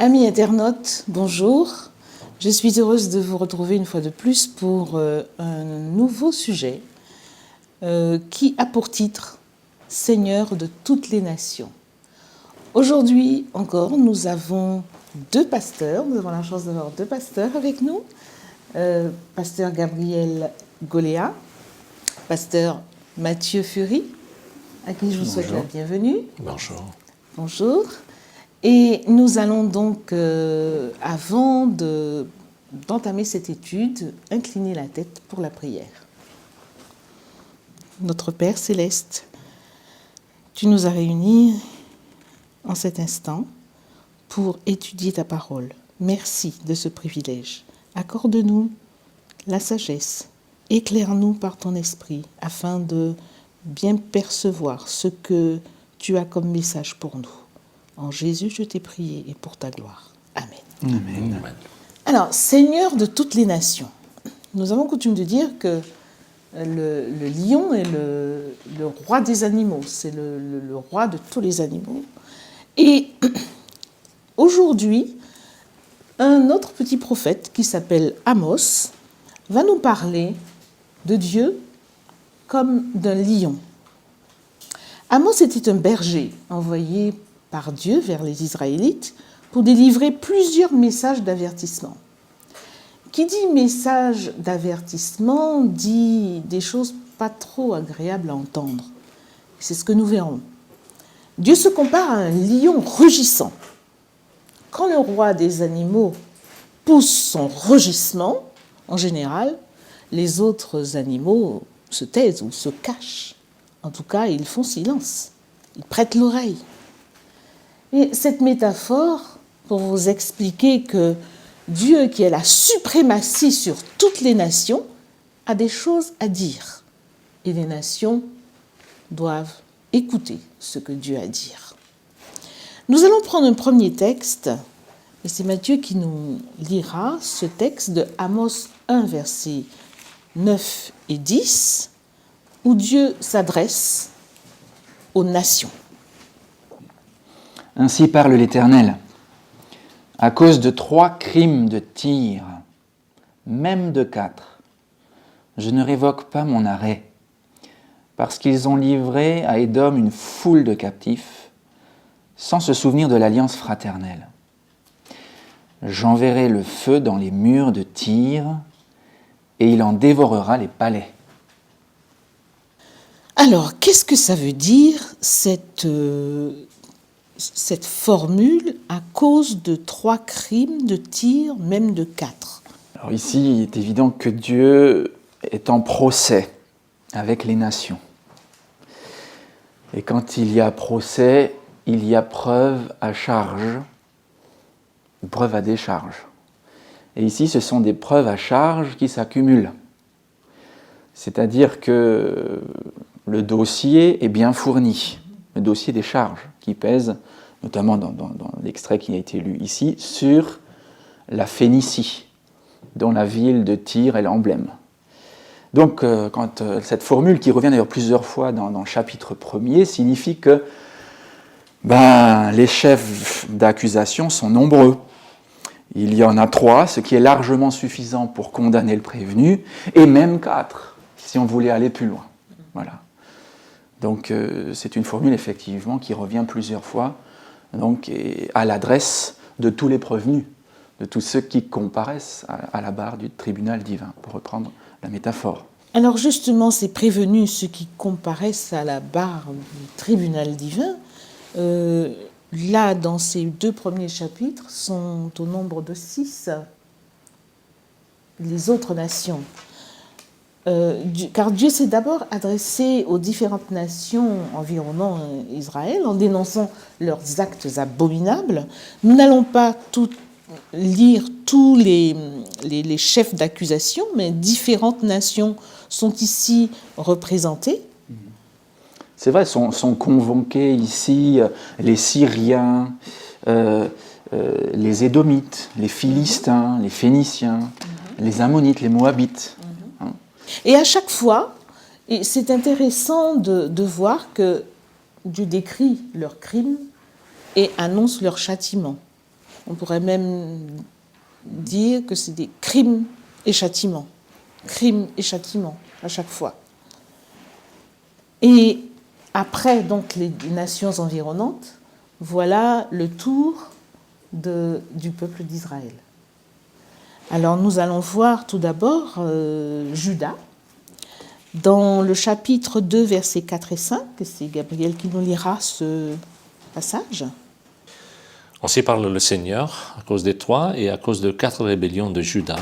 Amis internautes, bonjour. Je suis heureuse de vous retrouver une fois de plus pour un nouveau sujet qui a pour titre « Seigneur de toutes les nations ». Aujourd'hui encore, nous avons deux pasteurs. Nous avons la chance d'avoir deux pasteurs avec nous. Pasteur Gabriel Goléa, pasteur Mathieu Fury, à qui je vous souhaite la bienvenue. Bonjour. Bonjour. Et nous allons donc, avant d'entamer cette étude, incliner la tête pour la prière. Notre Père céleste, tu nous as réunis en cet instant pour étudier ta parole. Merci de ce privilège. Accorde-nous la sagesse, éclaire-nous par ton esprit afin de bien percevoir ce que tu as comme message pour nous. En Jésus, je t'ai prié et pour ta gloire. Amen. Amen. Alors, Seigneur de toutes les nations, nous avons coutume de dire que le lion est le roi des animaux, c'est le roi de tous les animaux. Et aujourd'hui, un autre petit prophète qui s'appelle Amos va nous parler de Dieu comme d'un lion. Amos était un berger envoyé par Dieu vers les Israélites pour délivrer plusieurs messages d'avertissement. Qui dit message d'avertissement dit des choses pas trop agréables à entendre. C'est ce que nous verrons. Dieu se compare à un lion rugissant. Quand le roi des animaux pousse son rugissement, en général, les autres animaux se taisent ou se cachent. En tout cas, ils font silence. Ils prêtent l'oreille. Et cette métaphore, pour vous expliquer que Dieu, qui a la suprématie sur toutes les nations, a des choses à dire. Et les nations doivent écouter ce que Dieu a à dire. Nous allons prendre un premier texte, et c'est Matthieu qui nous lira ce texte de Amos 1, versets 9 et 10, où Dieu s'adresse aux nations. Ainsi parle l'Éternel. À cause de 3 crimes de Tyr, même de 4, je ne révoque pas mon arrêt, parce qu'ils ont livré à Édom une foule de captifs, sans se souvenir de l'alliance fraternelle. J'enverrai le feu dans les murs de Tyr, et il en dévorera les palais. Alors, qu'est-ce que ça veut dire, cette formule à cause de 3 crimes de Tyr, même de 4? Alors ici, il est évident que Dieu est en procès avec les nations. Et quand il y a procès, il y a preuve à charge, preuve à décharge. Et ici, ce sont des preuves à charge qui s'accumulent. C'est-à-dire que le dossier est bien fourni, le dossier des charges qui pèsent, notamment dans l'extrait qui a été lu ici, sur la Phénicie, dont la ville de Tyr est l'emblème. Donc, cette formule, qui revient d'ailleurs plusieurs fois dans le chapitre 1er, signifie que les chefs d'accusation sont nombreux. Il y en a 3, ce qui est largement suffisant pour condamner le prévenu, et même 4, si on voulait aller plus loin. Voilà. Donc, c'est une formule, effectivement, qui revient plusieurs fois, donc, à l'adresse de tous les prévenus, de tous ceux qui comparaissent à la barre du tribunal divin, pour reprendre la métaphore. Alors justement, ces prévenus, ceux qui comparaissent à la barre du tribunal divin, là, dans ces 2 premiers chapitres, sont au nombre de 6, les autres nations. Car Dieu s'est d'abord adressé aux différentes nations environnant Israël en dénonçant leurs actes abominables. Nous n'allons pas lire tous les chefs d'accusation, mais différentes nations sont ici représentées. C'est vrai, sont convoqués ici les Syriens, les Édomites, les Philistins, les Phéniciens, les Ammonites, les Moabites. Et à chaque fois, et c'est intéressant de voir que Dieu décrit leurs crimes et annonce leur châtiment. On pourrait même dire que c'est des crimes et châtiments. Crimes et châtiments à chaque fois. Et après donc les nations environnantes, voilà le tour du peuple d'Israël. Alors nous allons voir tout d'abord Juda, dans le chapitre 2, versets 4 et 5, c'est Gabriel qui nous lira ce passage. Ainsi parle le Seigneur, à cause des 3 et à cause de 4 rébellions de Juda,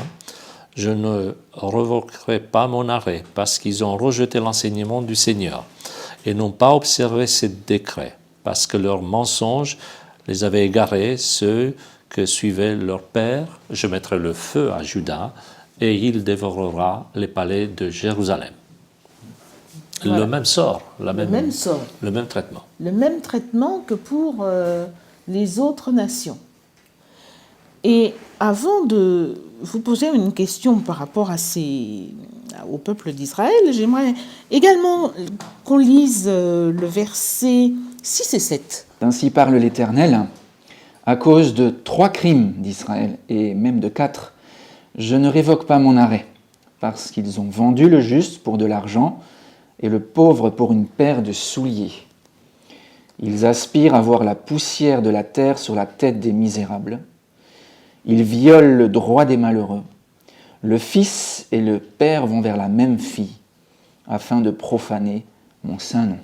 je ne revoquerai pas mon arrêt, parce qu'ils ont rejeté l'enseignement du Seigneur et n'ont pas observé ses décrets, parce que leurs mensonges les avaient égarés, ceux que suivait leur père. Je mettrai le feu à Juda, et il dévorera les palais de Jérusalem. Voilà. Le même sort, le même traitement. Le même traitement que pour les autres nations. Et avant de vous poser une question par rapport au peuple d'Israël, j'aimerais également qu'on lise le verset 6 et 7. Ainsi parle l'Éternel, à cause de 3 crimes d'Israël, et même de 4, je ne révoque pas mon arrêt, parce qu'ils ont vendu le juste pour de l'argent, et le pauvre pour une paire de souliers. Ils aspirent à voir la poussière de la terre sur la tête des misérables. Ils violent le droit des malheureux. Le fils et le père vont vers la même fille, afin de profaner mon saint nom.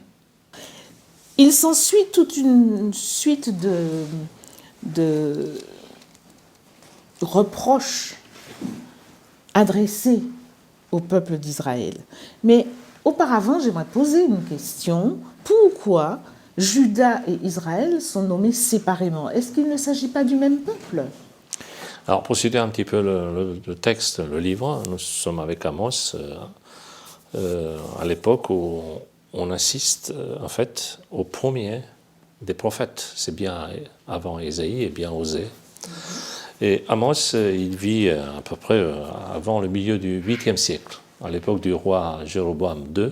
Il s'ensuit toute une suite de reproches adressés au peuple d'Israël. Mais auparavant, j'aimerais poser une question. Pourquoi Juda et Israël sont nommés séparément? Est-ce qu'il ne s'agit pas du même peuple? Alors, pour citer un petit peu le texte, le livre, nous sommes avec Amos à l'époque où on assiste en fait au premier des prophètes. C'est bien avant Ésaïe et bien Osée. Et Amos, il vit à peu près avant le milieu du 8e siècle, à l'époque du roi Jéroboam II,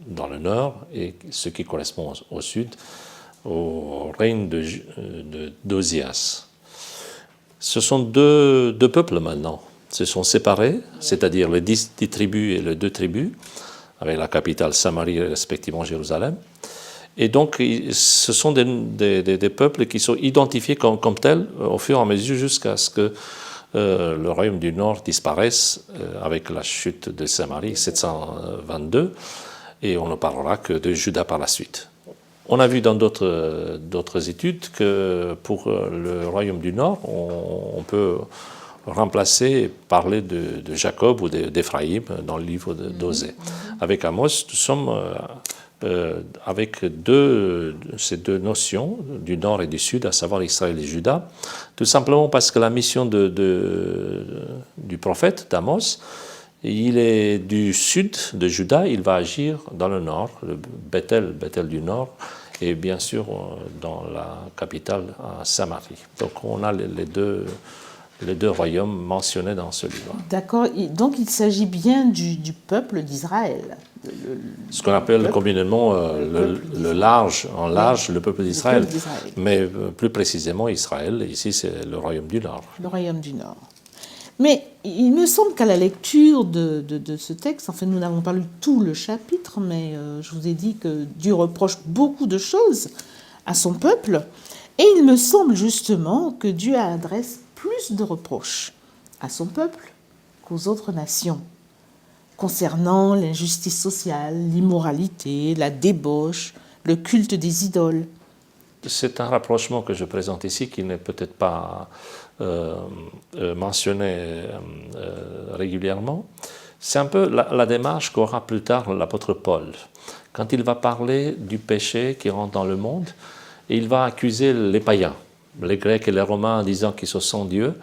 dans le nord, et ce qui correspond au sud, au règne d'Ozias. Ce sont deux peuples maintenant. Se sont séparés, c'est-à-dire les 10 tribus et les 2 tribus, avec la capitale Samarie et respectivement Jérusalem. Et donc, ce sont des peuples qui sont identifiés comme tels au fur et à mesure jusqu'à ce que le royaume du Nord disparaisse avec la chute de Samarie 722, et on ne parlera que de Juda par la suite. On a vu dans d'autres études que pour le royaume du Nord, on peut remplacer, parler de Jacob ou d'Éphraïm dans le livre d'Osée. Avec Amos, nous sommes avec ces deux notions, du Nord et du Sud, à savoir Israël et Juda, tout simplement parce que la mission du prophète, d'Amos, il est du sud de Juda, il va agir dans le nord, le Bethel du nord, et bien sûr dans la capitale, à Samarie. Donc on a les deux royaumes mentionnés dans ce livre. D'accord, donc il s'agit bien du peuple d'Israël. Ce qu'on appelle communément le large, le peuple d'Israël. Mais plus précisément Israël, ici c'est le royaume du Nord. Le royaume du Nord. Mais il me semble qu'à la lecture de ce texte, en fait nous n'avons pas lu tout le chapitre, mais je vous ai dit que Dieu reproche beaucoup de choses à son peuple, et il me semble justement que Dieu adresse plus de reproches à son peuple qu'aux autres nations, concernant l'injustice sociale, l'immoralité, la débauche, le culte des idoles. C'est un rapprochement que je présente ici qui n'est peut-être pas mentionné régulièrement. C'est un peu la démarche qu'aura plus tard l'apôtre Paul. Quand il va parler du péché qui rentre dans le monde, il va accuser les païens, les Grecs et les Romains, en disant qu'ils sont sans Dieu.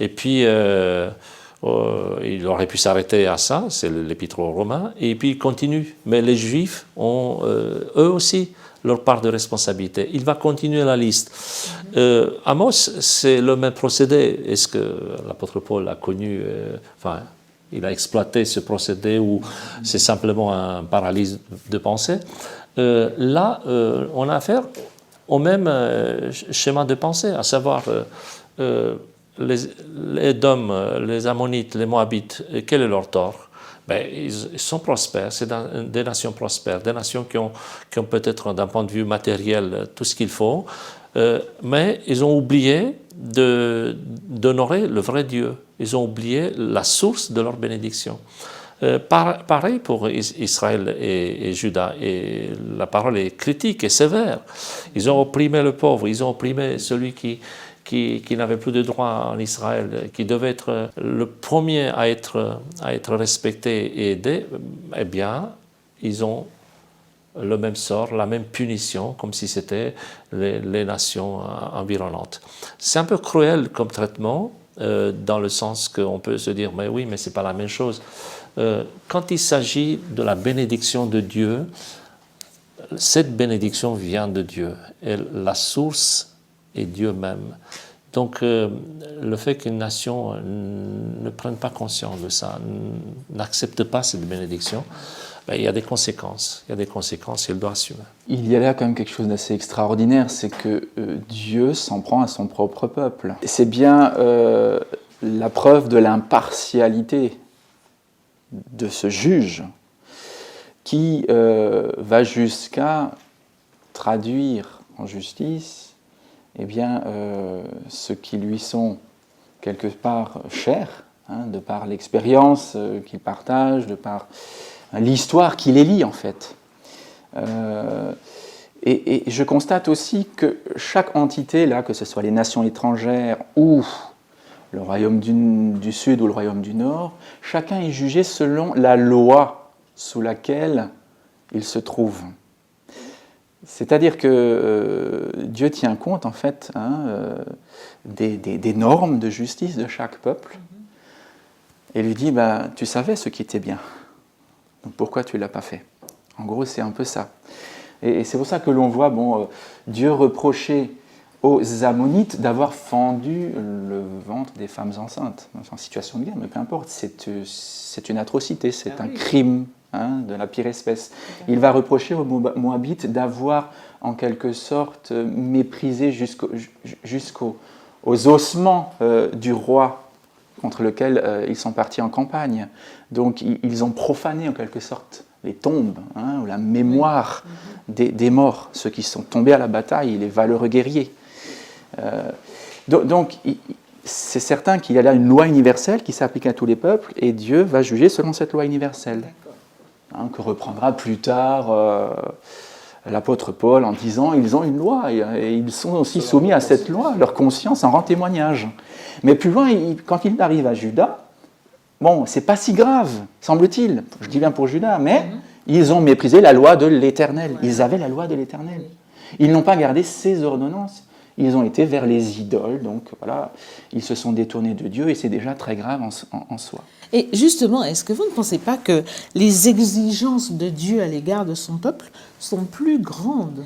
Et puis, il aurait pu s'arrêter à ça, c'est l'épître aux Romains, et puis il continue. Mais les Juifs ont, eux aussi, leur part de responsabilité. Il va continuer la liste. Amos, c'est le même procédé. Est-ce que l'apôtre Paul a connu, il a exploité ce procédé ou c'est simplement un paralyse de pensée? Là, on a affaire au même schéma de pensée, à savoir les Édoms, les Ammonites, les Moabites, quel est leur tort? Ben, ils sont prospères, c'est des nations prospères, des nations qui ont peut-être d'un point de vue matériel tout ce qu'il faut, mais ils ont oublié d'honorer le vrai Dieu. Ils ont oublié la source de leur bénédiction. Pareil pour Israël et Juda, et la parole est critique et sévère. Ils ont opprimé le pauvre, ils ont opprimé celui qui n'avait plus de droits en Israël, qui devait être le premier à être respecté et aidé. Eh bien, ils ont le même sort, la même punition, comme si c'était les nations environnantes. C'est un peu cruel comme traitement, dans le sens qu'on peut se dire, mais oui, mais ce n'est pas la même chose. Quand il s'agit de la bénédiction de Dieu, cette bénédiction vient de Dieu, et la source est Dieu même. Donc, le fait qu'une nation ne prenne pas conscience de ça, n'accepte pas cette bénédiction, ben, il y a des conséquences. Il y a des conséquences et il doit assumer. Il y a là quand même quelque chose d'assez extraordinaire, c'est que Dieu s'en prend à son propre peuple. C'est bien la preuve de l'impartialité de ce juge qui va jusqu'à traduire en justice eh bien, ceux qui lui sont quelque part chers, hein, de par l'expérience qu'il partage, de par l'histoire qui les lie en fait. Et je constate aussi que chaque entité, là, que ce soit les nations étrangères ou le royaume du Sud ou le royaume du Nord, chacun est jugé selon la loi sous laquelle il se trouve. C'est-à-dire que Dieu tient compte, en fait, hein, des normes de justice de chaque peuple et lui dit, bah, tu savais ce qui était bien, donc pourquoi tu ne l'as pas fait? En gros, c'est un peu ça. Et c'est pour ça que l'on voit Dieu reprocher aux Ammonites d'avoir fendu le ventre des femmes enceintes. En situation de guerre, mais peu importe, c'est une atrocité, c'est un crime, hein, de la pire espèce. Il va reprocher aux Moabites d'avoir en quelque sorte méprisé jusqu'aux ossements du roi contre lequel ils sont partis en campagne. Donc ils ont profané en quelque sorte les tombes, hein, ou la mémoire des morts, ceux qui sont tombés à la bataille, les valeureux guerriers. Donc c'est certain qu'il y a là une loi universelle qui s'applique à tous les peuples, et Dieu va juger selon cette loi universelle, hein, que reprendra plus tard l'apôtre Paul en disant ils ont une loi, et ils sont aussi soumis à cette loi, leur conscience en rend témoignage. Mais plus loin, quand il arrive à Juda, bon, c'est pas si grave, semble-t-il, je dis bien pour Juda, mais ils ont méprisé la loi de l'Éternel. Ils avaient la loi de l'Éternel. Ils n'ont pas gardé ses ordonnances. Ils ont été vers les idoles, donc voilà, ils se sont détournés de Dieu, et c'est déjà très grave en soi. Et justement, est-ce que vous ne pensez pas que les exigences de Dieu à l'égard de son peuple sont plus grandes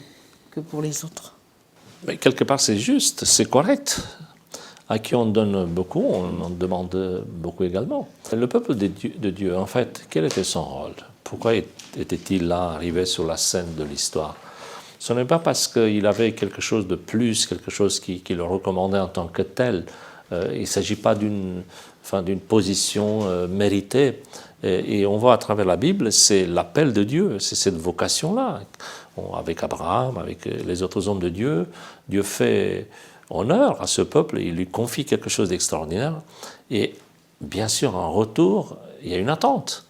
que pour les autres? Mais quelque part, c'est juste, c'est correct. À qui on donne beaucoup, on en demande beaucoup également. Le peuple de Dieu, en fait, quel était son rôle? Pourquoi était-il là, arrivé sur la scène de l'histoire? Ce n'est pas parce qu'il avait quelque chose de plus, quelque chose qui le recommandait en tant que tel. Il ne s'agit pas d'une position méritée. Et on voit à travers la Bible, c'est l'appel de Dieu, c'est cette vocation-là. Avec Abraham, avec les autres hommes de Dieu, Dieu fait honneur à ce peuple, il lui confie quelque chose d'extraordinaire. Et bien sûr, en retour, il y a une attente.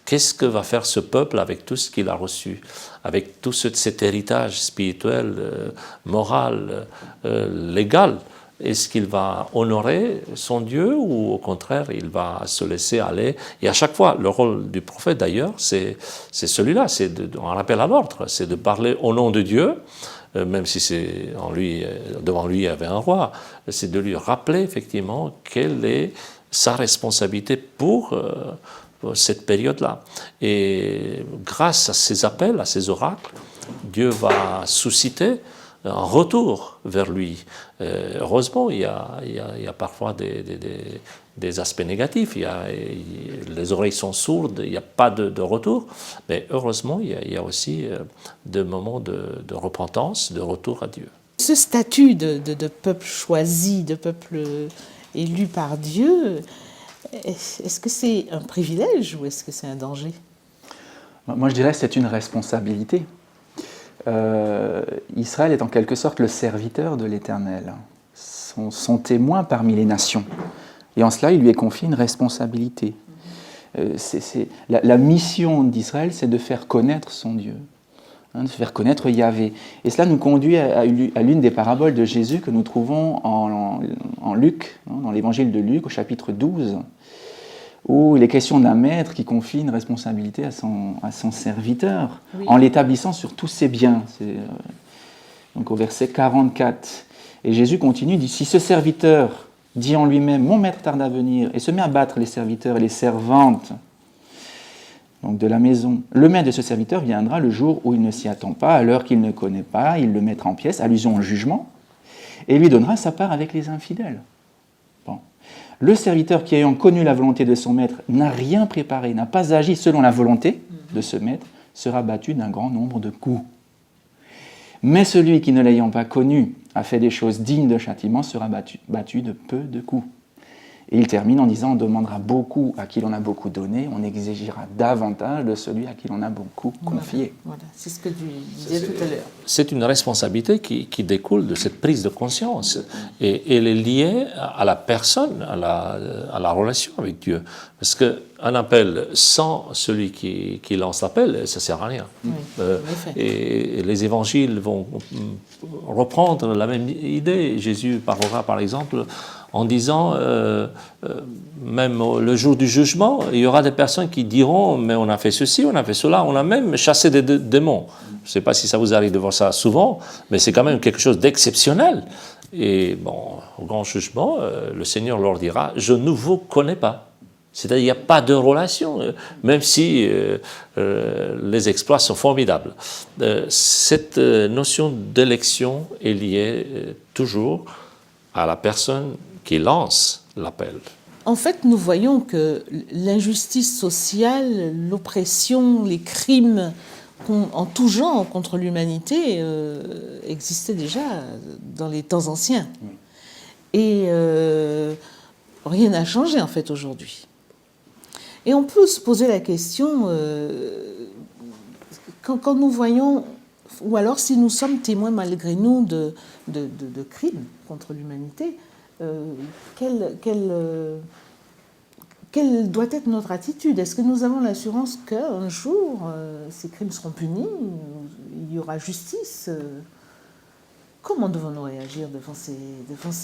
Qu'est-ce que va faire ce peuple avec tout ce qu'il a reçu, avec tout cet héritage spirituel, moral, légal? Est-ce qu'il va honorer son Dieu ou au contraire, il va se laisser aller? Et à chaque fois, le rôle du prophète d'ailleurs, c'est celui-là, c'est un rappel à l'ordre, c'est de parler au nom de Dieu, même si devant lui il y avait un roi, c'est de lui rappeler effectivement quelle est sa responsabilité pour cette période-là. Et grâce à ces appels, à ces oracles, Dieu va susciter un retour vers lui. Heureusement, il y a parfois des aspects négatifs, les oreilles sont sourdes, il n'y a pas de retour, mais heureusement, il y a aussi des moments de repentance, de retour à Dieu. ce statut de peuple choisi, de peuple élu par Dieu, est-ce que c'est un privilège ou est-ce que c'est un danger? Moi, je dirais que c'est une responsabilité. Israël est en quelque sorte le serviteur de l'Éternel, son témoin parmi les nations. Et en cela, il lui est confié une responsabilité. La mission d'Israël, c'est de faire connaître son Dieu, de faire connaître Yahvé. Et cela nous conduit à l'une des paraboles de Jésus que nous trouvons en Luc, dans l'évangile de Luc, au chapitre 12, où il est question d'un maître qui confie une responsabilité à son serviteur, oui, en l'établissant sur tous ses biens. Donc au verset 44. Et Jésus continue, dit « Si ce serviteur dit en lui-même, mon maître tarde à venir, et se met à battre les serviteurs et les servantes donc de la maison, le maître de ce serviteur viendra le jour où il ne s'y attend pas, à l'heure qu'il ne connaît pas, il le mettra en pièces, allusion au jugement, et lui donnera sa part avec les infidèles. » Bon. Le serviteur qui, ayant connu la volonté de son maître, n'a rien préparé, n'a pas agi selon la volonté de ce maître, sera battu d'un grand nombre de coups. Mais celui qui, ne l'ayant pas connu, a fait des choses dignes de châtiment, sera battu de peu de coups. Et il termine en disant, on demandera beaucoup à qui l'on a beaucoup donné, on exigera davantage de celui à qui l'on a beaucoup confié. Voilà. C'est ce que tu disais tout à l'heure. C'est une responsabilité qui découle de cette prise de conscience. Et elle est liée à la personne, à la relation avec Dieu. Parce qu'un appel sans celui qui lance l'appel, ça ne sert à rien. Oui, et les évangiles vont reprendre la même idée. Jésus parlera par exemple en disant, même le jour du jugement, il y aura des personnes qui diront, mais on a fait ceci, on a fait cela, on a même chassé des démons. Je ne sais pas si ça vous arrive de voir ça souvent, mais c'est quand même quelque chose d'exceptionnel. Et bon, au grand jugement, le Seigneur leur dira, je ne vous connais pas. C'est-à-dire qu'il n'y a pas de relation, même si les exploits sont formidables. Cette notion d'élection est liée toujours à la personne qui lance l'appel. En fait, nous voyons que l'injustice sociale, l'oppression, les crimes en tout genre contre l'humanité existaient déjà dans les temps anciens. Et rien n'a changé en fait aujourd'hui. Et on peut se poser la question, quand nous voyons, ou alors si nous sommes témoins malgré nous de crimes contre l'humanité, quelle doit être notre attitude? Est-ce que nous avons l'assurance qu'un jour, ces crimes seront punis, il y aura justice? Comment devons-nous réagir devant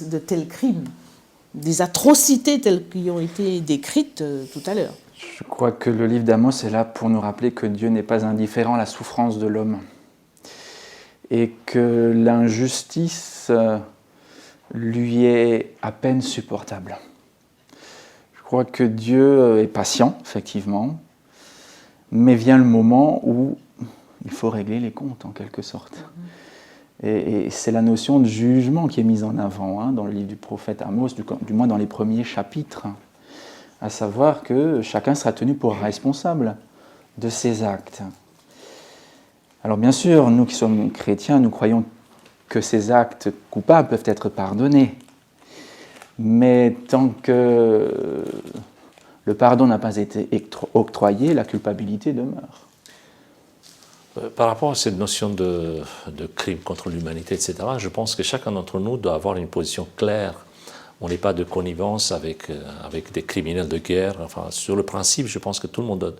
de tels crimes, des atrocités telles qui ont été décrites tout à l'heure? Je crois que le livre d'Amos est là pour nous rappeler que Dieu n'est pas indifférent à la souffrance de l'homme et que l'injustice lui est à peine supportable. Je crois que Dieu est patient, effectivement, mais vient le moment où il faut régler les comptes, en quelque sorte. Et c'est la notion de jugement qui est mise en avant dans le livre du prophète Amos, du moins dans les premiers chapitres, à savoir que chacun sera tenu pour responsable de ses actes. Alors bien sûr, nous qui sommes chrétiens, nous croyons que ces actes coupables peuvent être pardonnés. Mais tant que le pardon n'a pas été octroyé, la culpabilité demeure. Par rapport à cette notion de crime contre l'humanité, etc., je pense que chacun d'entre nous doit avoir une position claire. On n'est pas de connivence avec des criminels de guerre. Enfin, sur le principe, je pense que tout le monde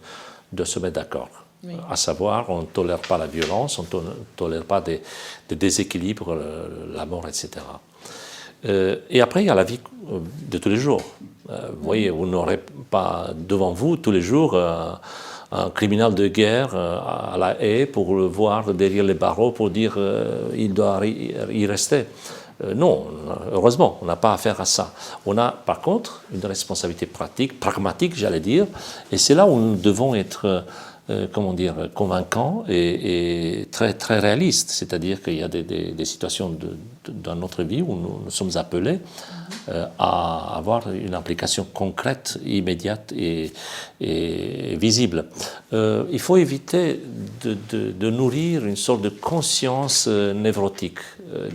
doit se mettre d'accord. Oui. À savoir, on ne tolère pas la violence, on ne tolère pas des déséquilibres, la mort, etc. Et après, il y a la vie de tous les jours. Vous voyez, vous n'aurez pas devant vous tous les jours un criminel de guerre à la haie pour le voir derrière les barreaux pour dire il doit y rester. Non, heureusement, on n'a pas affaire à ça. On a par contre une responsabilité pratique, pragmatique, j'allais dire, et c'est là où nous devons être comment dire, convaincant et très, très réaliste. C'est-à-dire qu'il y a des situations dans notre vie où nous sommes appelés à avoir une application concrète, immédiate et visible. Il faut éviter de nourrir une sorte de conscience névrotique,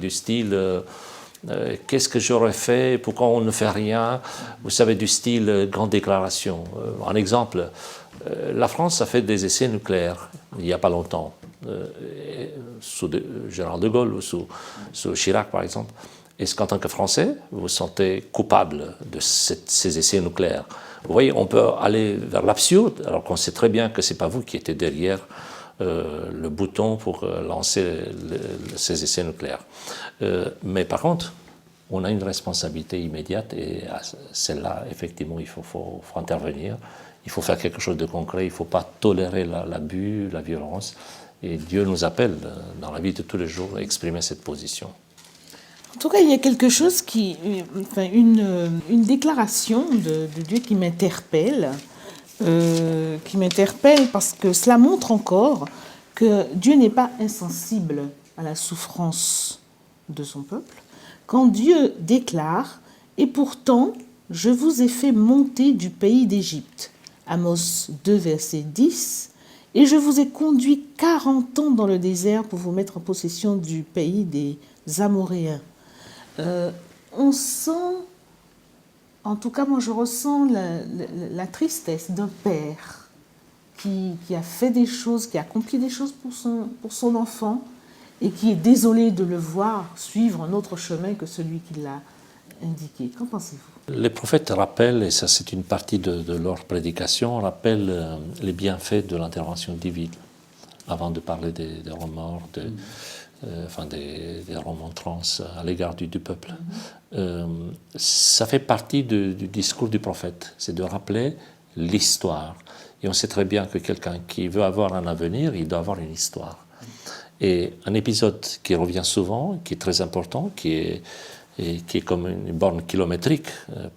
du style qu'est-ce que j'aurais fait, pourquoi on ne fait rien, vous savez, du style grande déclaration. Un exemple, la France a fait des essais nucléaires il n'y a pas longtemps, sous Général de Gaulle ou sous Chirac par exemple. Est-ce qu'en tant que Français, vous vous sentez coupable de ces essais nucléaires? Vous voyez, on peut aller vers l'absurde, alors qu'on sait très bien que ce n'est pas vous qui étiez derrière le bouton pour lancer ces essais nucléaires. Mais par contre, on a une responsabilité immédiate et à celle-là, effectivement, il faut intervenir. Il faut faire quelque chose de concret, il ne faut pas tolérer l'abus, la violence. Et Dieu nous appelle dans la vie de tous les jours à exprimer cette position. En tout cas, il y a quelque chose une déclaration de Dieu qui m'interpelle parce que cela montre encore que Dieu n'est pas insensible à la souffrance de son peuple. Quand Dieu déclare « Et pourtant, je vous ai fait monter du pays d'Égypte » Amos 2, verset 10, « Et je vous ai conduit 40 ans dans le désert pour vous mettre en possession du pays des Amoréens. » On sent, en tout cas moi je ressens la tristesse d'un père qui a fait des choses, qui a accompli des choses pour son enfant et qui est désolé de le voir suivre un autre chemin que celui qu'il a indiqué. Qu'en pensez-vous? Les prophètes rappellent, et ça c'est une partie de leur prédication, rappellent les bienfaits de l'intervention divine avant de parler des remords, des remontrances à l'égard du peuple. Ça fait partie du discours du prophète, c'est de rappeler l'histoire. Et on sait très bien que quelqu'un qui veut avoir un avenir, il doit avoir une histoire. Et un épisode qui revient souvent, qui est très important, qui est comme une borne kilométrique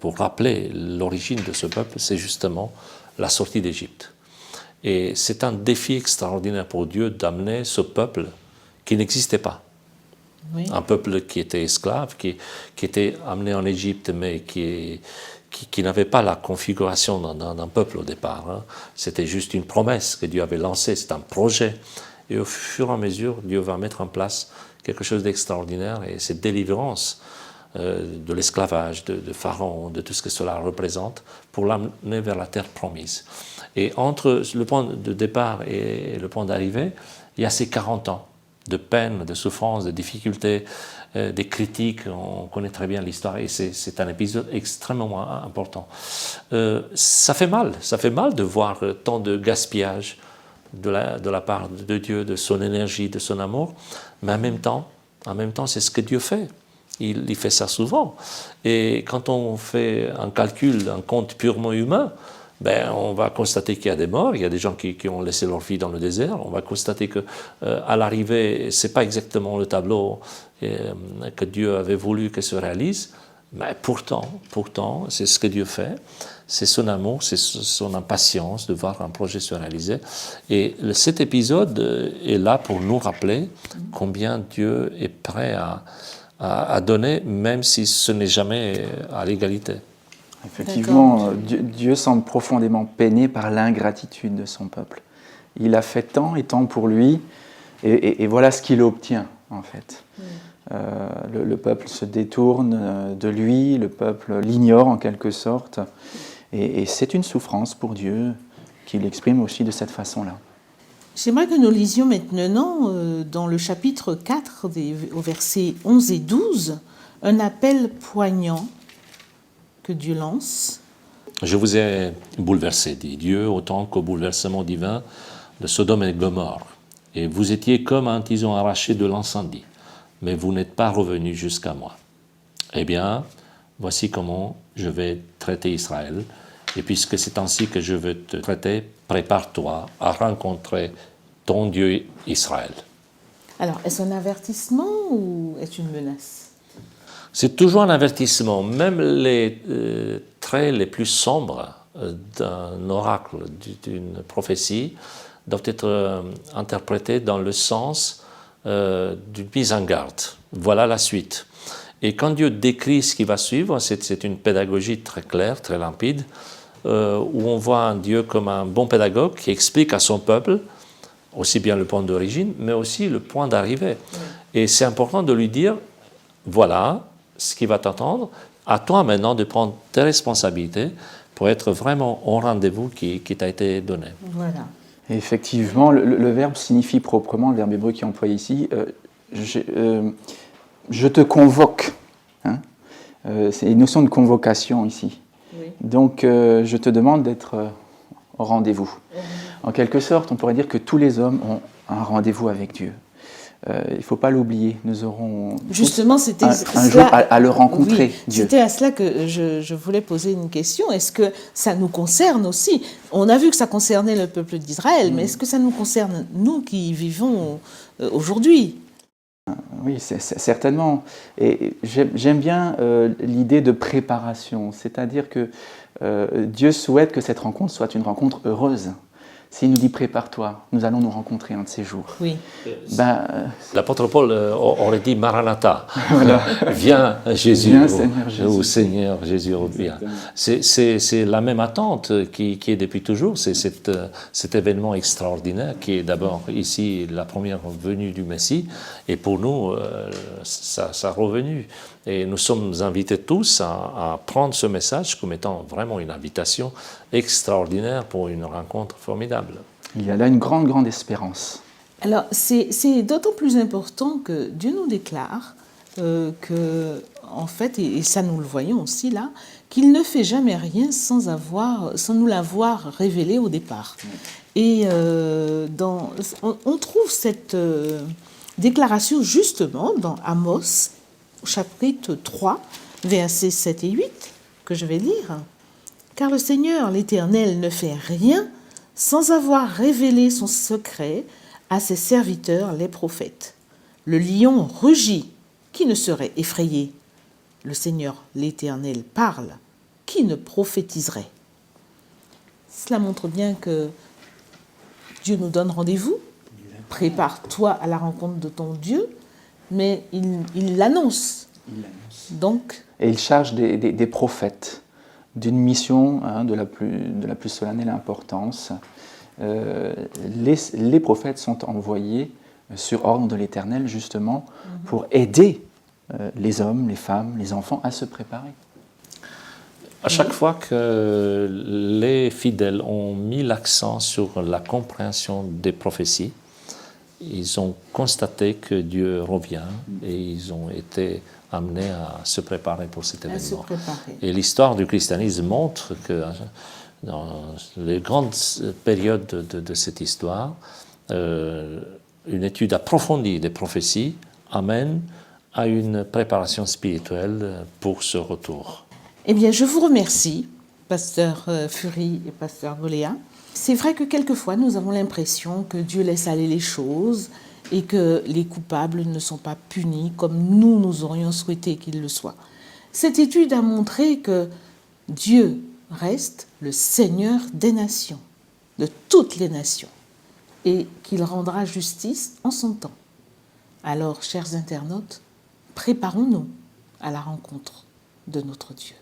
pour rappeler l'origine de ce peuple, c'est justement la sortie d'Égypte. Et c'est un défi extraordinaire pour Dieu d'amener ce peuple qui n'existait pas. Oui. Un peuple qui était esclave, qui était amené en Égypte, mais qui n'avait pas la configuration d'un peuple au départ. Hein. C'était juste une promesse que Dieu avait lancée, c'est un projet. Et au fur et à mesure, Dieu va mettre en place quelque chose d'extraordinaire, et cette délivrance de l'esclavage, de Pharaon, de tout ce que cela représente, pour l'amener vers la terre promise. Et entre le point de départ et le point d'arrivée, il y a ces 40 ans de peine, de souffrance, de difficultés, des critiques. On connaît très bien l'histoire et c'est un épisode extrêmement important. Ça fait mal de voir tant de gaspillage de la part de Dieu, de son énergie, de son amour, mais en même temps, c'est ce que Dieu fait. Il fait ça souvent. Et quand on fait un calcul, un compte purement humain, on va constater qu'il y a des morts, il y a des gens qui ont laissé leur vie dans le désert. On va constater qu'à l'arrivée, ce n'est pas exactement le tableau que Dieu avait voulu que se réalise, mais pourtant, c'est ce que Dieu fait. C'est son amour, c'est son impatience de voir un projet se réaliser. Et cet épisode est là pour nous rappeler combien Dieu est prêt à donner, même si ce n'est jamais à l'égalité. Effectivement, Dieu semble profondément peiné par l'ingratitude de son peuple. Il a fait tant et tant pour lui, et voilà ce qu'il obtient, en fait. Le peuple se détourne de lui, le peuple l'ignore en quelque sorte, et c'est une souffrance pour Dieu qu'il exprime aussi de cette façon-là. J'aimerais que nous lisions maintenant, dans le chapitre 4, au versets 11 et 12, un appel poignant que Dieu lance. Je vous ai bouleversé, dit Dieu, autant qu'au bouleversement divin de Sodome et Gomorrhe. Et vous étiez comme un tison arraché de l'incendie, mais vous n'êtes pas revenus jusqu'à moi. Eh bien, voici comment je vais traiter Israël. Et puisque c'est ainsi que je veux te traiter, prépare-toi à rencontrer ton Dieu Israël. Alors, est-ce un avertissement ou est-ce une menace ? C'est toujours un avertissement. Même les traits les plus sombres d'un oracle, d'une prophétie, doivent être interprétés dans le sens d'une mise en garde. Voilà la suite. Et quand Dieu décrit ce qui va suivre, c'est une pédagogie très claire, très limpide, où on voit un Dieu comme un bon pédagogue qui explique à son peuple aussi bien le point d'origine, mais aussi le point d'arrivée. Et c'est important de lui dire, voilà ce qui va t'attendre, à toi maintenant de prendre tes responsabilités pour être vraiment au rendez-vous qui t'a été donné. Voilà. Et effectivement, le verbe signifie proprement, le verbe hébreu qui est employé ici, je te convoque. Hein. C'est une notion de convocation ici. Oui. Donc, je te demande d'être au rendez-vous. En quelque sorte, on pourrait dire que tous les hommes ont un rendez-vous avec Dieu. Il ne faut pas l'oublier. Nous aurons justement, c'était un jour à le rencontrer, oui, Dieu. C'était à cela que je voulais poser une question. Est-ce que ça nous concerne aussi? On a vu que ça concernait le peuple d'Israël, mais est-ce que ça nous concerne, nous qui vivons aujourd'hui? Oui, certainement. Et j'aime bien l'idée de préparation, c'est-à-dire que Dieu souhaite que cette rencontre soit une rencontre heureuse. S'il nous dit « prépare-toi, nous allons nous rencontrer un de ces jours ». Oui. L'apôtre Paul aurait dit « Maranatha voilà. » Viens Jésus, Viens, Seigneur Jésus. Ô Seigneur Jésus, reviens. C'est la même attente qui est depuis toujours, c'est cet événement extraordinaire qui est d'abord ici la première venue du Messie, et pour nous, sa revenue. Et nous sommes invités tous à prendre ce message comme étant vraiment une invitation extraordinaire pour une rencontre formidable. Il y a là une grande, grande espérance. Alors, c'est d'autant plus important que Dieu nous déclare que, en fait, et ça nous le voyons aussi là, qu'il ne fait jamais rien sans nous l'avoir révélé au départ. Et on trouve cette déclaration justement dans Amos, chapitre 3, versets 7 et 8, que je vais lire. « Car le Seigneur, l'Éternel, ne fait rien sans avoir révélé son secret à ses serviteurs, les prophètes. Le lion rugit, qui ne serait effrayé? Le Seigneur, l'Éternel, parle, qui ne prophétiserait ?» Cela montre bien que Dieu nous donne rendez-vous. Prépare-toi à la rencontre de ton Dieu, mais il l'annonce. Donc, et il charge des prophètes d'une mission de la plus solennelle importance. Les prophètes sont envoyés sur ordre de l'Éternel justement pour aider les hommes, les femmes, les enfants à se préparer. À chaque fois que les fidèles ont mis l'accent sur la compréhension des prophéties, ils ont constaté que Dieu revient et ils ont été amenés à se préparer pour cet événement. Et l'histoire du christianisme montre que dans les grandes périodes de cette histoire, une étude approfondie des prophéties amène à une préparation spirituelle pour ce retour. Eh bien, je vous remercie, pasteur Fury et pasteur Goléa. C'est vrai que quelquefois, nous avons l'impression que Dieu laisse aller les choses et que les coupables ne sont pas punis comme nous aurions souhaité qu'ils le soient. Cette étude a montré que Dieu reste le Seigneur des nations, de toutes les nations, et qu'il rendra justice en son temps. Alors, chers internautes, préparons-nous à la rencontre de notre Dieu.